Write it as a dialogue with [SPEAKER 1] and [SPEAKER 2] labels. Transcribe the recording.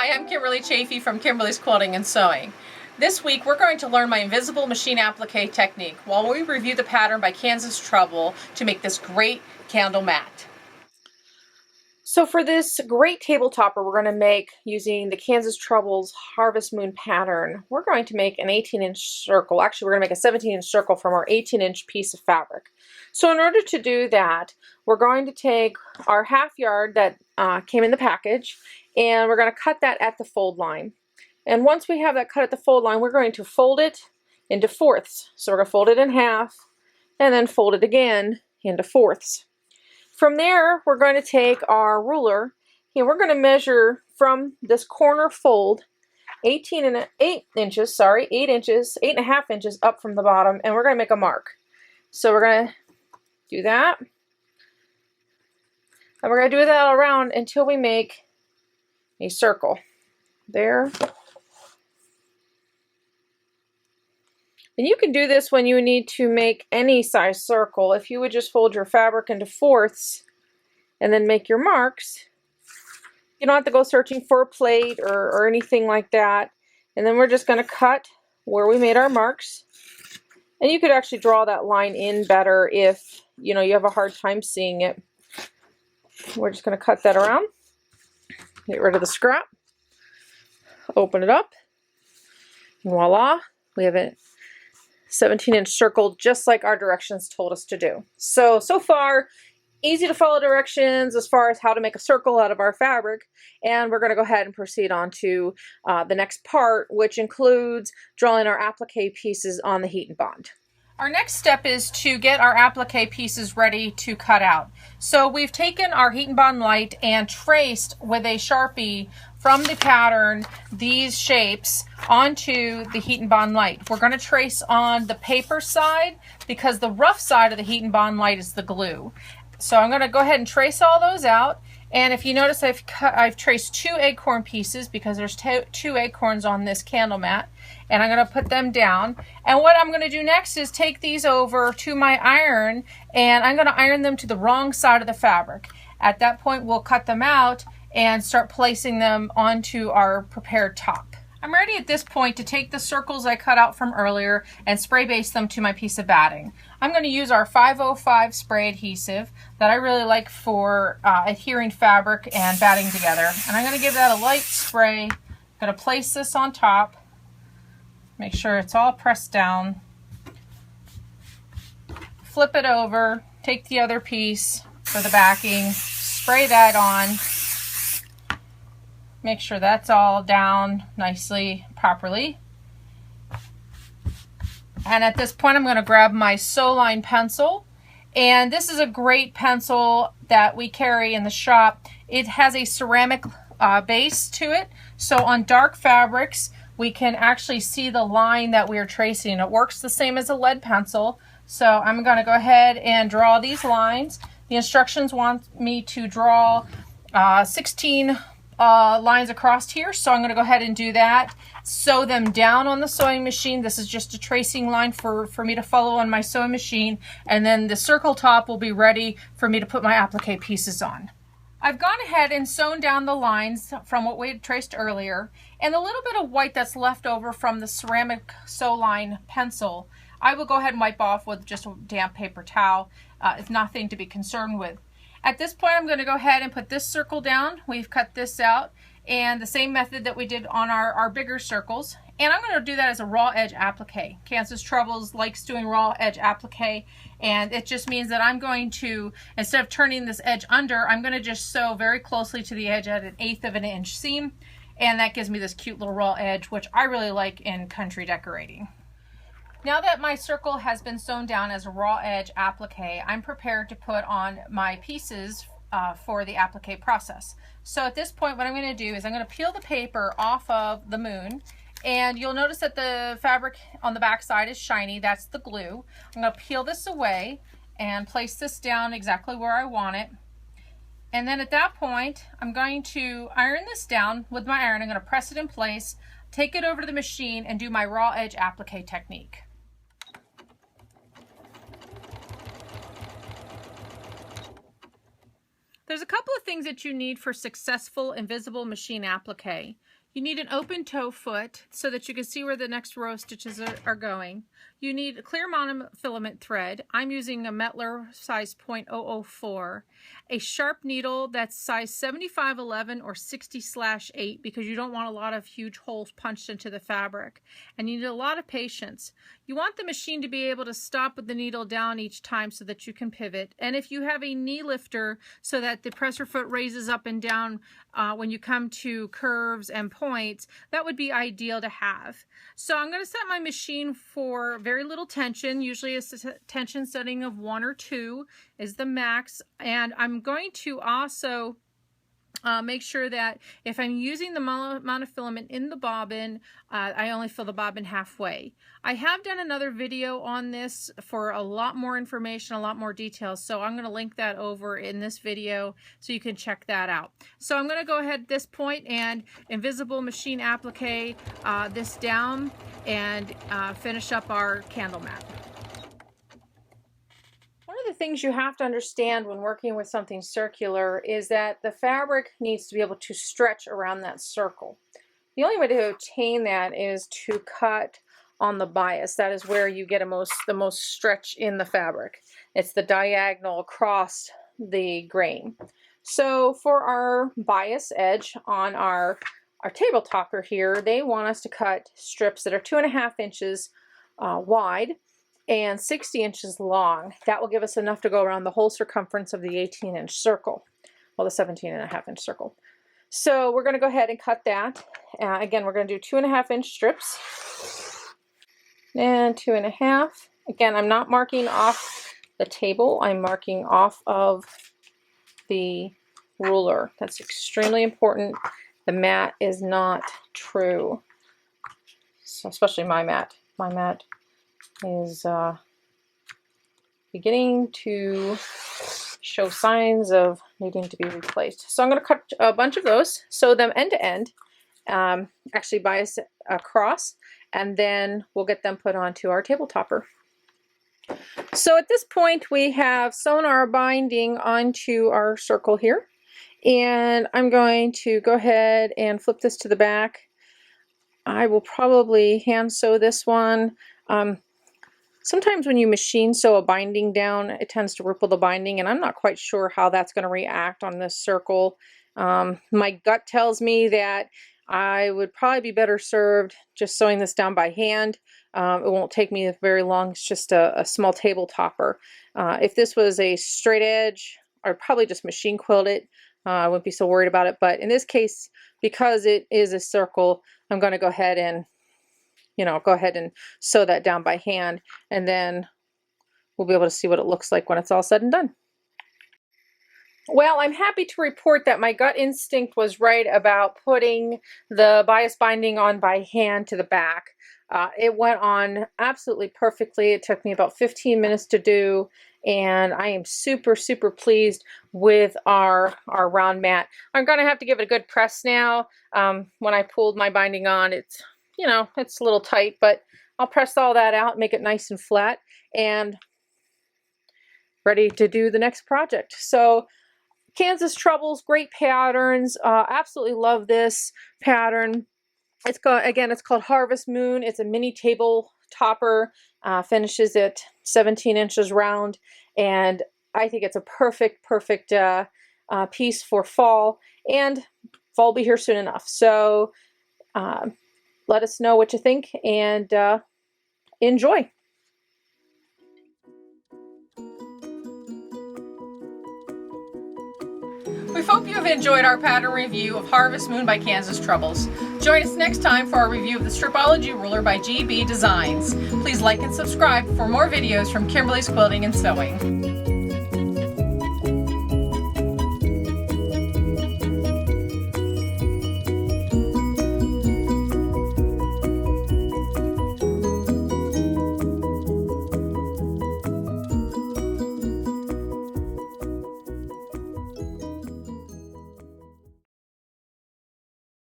[SPEAKER 1] Hi, I'm Kimberly Chafee from Kimberly's Quilting and Sewing. This week we're going to learn my invisible machine applique technique while we review the pattern by Kansas Trouble to make this great candle mat. So for this great table topper we're going to make using the Kansas Trouble's Harvest Moon pattern, we're going to make an 18-inch circle. Actually, we're going to make a 17-inch circle from our 18-inch piece of fabric. So in order to do that, we're going to take our half yard that came in the package, and we're going to cut that at the fold line. And once we have that cut at the fold line, we're going to fold it into fourths. So we're going to fold it in half and then fold it again into fourths. From there, we're going to take our ruler and we're going to measure from this corner fold 8 inches up from the bottom, and we're going to make a mark. So we're going to do that. And we're going to do that all around until we make a circle. There. And you can do this when you need to make any size circle. If you would just fold your fabric into fourths and then make your marks, you don't have to go searching for a plate or anything like that. And then we're just going to cut where we made our marks. And you could actually draw that line in better if you have a hard time seeing it. We're just going to cut that around, get rid of the scrap, open it up, and voila, we have a 17-inch circle just like our directions told us to do. So far, easy to follow directions as far as how to make a circle out of our fabric, and we're going to go ahead and proceed on to the next part, which includes drawing our applique pieces on the heat and bond. Our next step is to get our applique pieces ready to cut out. So we've taken our heat and bond light and traced with a Sharpie from the pattern these shapes onto the heat and bond light. We're going to trace on the paper side because the rough side of the heat and bond light is the glue. So I'm going to go ahead and trace all those out. And if you notice, I've traced 2 acorn pieces because there's two acorns on this candle mat, and I'm going to put them down. And what I'm going to do next is take these over to my iron, and I'm going to iron them to the wrong side of the fabric. At that point, we'll cut them out and start placing them onto our prepared top. I'm ready at this point to take the circles I cut out from earlier and spray base them to my piece of batting. I'm going to use our 505 spray adhesive that I really like for adhering fabric and batting together. And I'm going to give that a light spray. I'm going to place this on top. Make sure it's all pressed down. Flip it over. Take the other piece for the backing. Spray that on. Make sure that's all down nicely, properly. And at this point, I'm going to grab my Sew Line pencil. And this is a great pencil that we carry in the shop. It has a ceramic base to it. So on dark fabrics, we can actually see the line that we are tracing. It works the same as a lead pencil. So I'm going to go ahead and draw these lines. The instructions want me to draw 16 lines across here, so I'm going to go ahead and do that. Sew them down on the sewing machine. This is just a tracing line for me to follow on my sewing machine, and then the circle top will be ready for me to put my applique pieces on. I've gone ahead and sewn down the lines from what we had traced earlier, and the little bit of white that's left over from the ceramic Sew Line pencil, I will go ahead and wipe off with just a damp paper towel. It's nothing to be concerned with. At this point, I'm going to go ahead and put this circle down. We've cut this out, and the same method that we did on our bigger circles. And I'm going to do that as a raw edge applique. Kansas Troubles likes doing raw edge applique, and it just means that I'm going to, instead of turning this edge under, I'm going to just sew very closely to the edge at 1/8 of an inch seam, and that gives me this cute little raw edge, which I really like in country decorating. Now that my circle has been sewn down as a raw edge applique, I'm prepared to put on my pieces for the applique process. So at this point, what I'm going to do is I'm going to peel the paper off of the moon, and you'll notice that the fabric on the back side is shiny. That's the glue. I'm going to peel this away and place this down exactly where I want it. And then at that point, I'm going to iron this down with my iron. I'm going to press it in place, take it over to the machine, and do my raw edge applique technique. There's a couple of things that you need for successful invisible machine applique. You need an open toe foot so that you can see where the next row of stitches are going. You need a clear monofilament thread. I'm using a Metler size .004, a sharp needle that's size 7511 or 60/8 because you don't want a lot of huge holes punched into the fabric. And you need a lot of patience. You want the machine to be able to stop with the needle down each time so that you can pivot. And if you have a knee lifter so that the presser foot raises up and down when you come to curves and points, that would be ideal to have. So I'm going to set my machine for very little tension. Usually a tension setting of 1 or 2 is the max. And I'm going to also make sure that if I'm using the monofilament in the bobbin, I only fill the bobbin halfway. I have done another video on this for a lot more information, a lot more details, so I'm going to link that over in this video so you can check that out. So I'm going to go ahead at this point and invisible machine applique this down and finish up our candle mat. One of the things you have to understand when working with something circular is that the fabric needs to be able to stretch around that circle. The only way to obtain that is to cut on the bias. That is where you get the most stretch in the fabric. It's the diagonal across the grain. So for our bias edge on our table topper here, they want us to cut strips that are 2.5 inches wide and 60 inches long. That will give us enough to go around the whole circumference of the 18-inch circle, well, the 17.5-inch circle. So we're going to go ahead and cut that. Again, we're going to do 2.5-inch strips and 2.5. Again, I'm not marking off the table. I'm marking off of the ruler. That's extremely important. The mat is not true, so especially my mat. My mat is beginning to show signs of needing to be replaced. So I'm going to cut a bunch of those, sew them end to end, actually bias across, and then we'll get them put onto our table topper. So at this point we have sewn our binding onto our circle here, and I'm going to go ahead and flip this to the back. I will probably hand sew this one. Sometimes when you machine sew a binding down, it tends to ripple the binding, and I'm not quite sure how that's going to react on this circle. My gut tells me that I would probably be better served just sewing this down by hand. It won't take me very long. It's just a small table topper. If this was a straight edge, I'd probably just machine quilt it. I wouldn't be so worried about it. But in this case, because it is a circle, I'm going to go ahead and sew that down by hand, and then we'll be able to see what it looks like when it's all said and done. Well, I'm happy to report that my gut instinct was right about putting the bias binding on by hand to the back. It went on absolutely perfectly. It took me about 15 minutes to do, and I am super, super pleased with our round mat. I'm going to have to give it a good press now. When I pulled my binding on, it's a little tight, but I'll press all that out, make it nice and flat, and ready to do the next project. So Kansas Troubles, great patterns. Absolutely love this pattern. It's called Harvest Moon. It's a mini table topper. Finishes at 17 inches round, and I think it's a perfect piece for fall, and fall will be here soon enough. So let us know what you think, and enjoy. We hope you have enjoyed our pattern review of Harvest Moon by Kansas Troubles. Join us next time for our review of the Stripology Ruler by GB Designs. Please like and subscribe for more videos from Kimberly's Quilting and Sewing.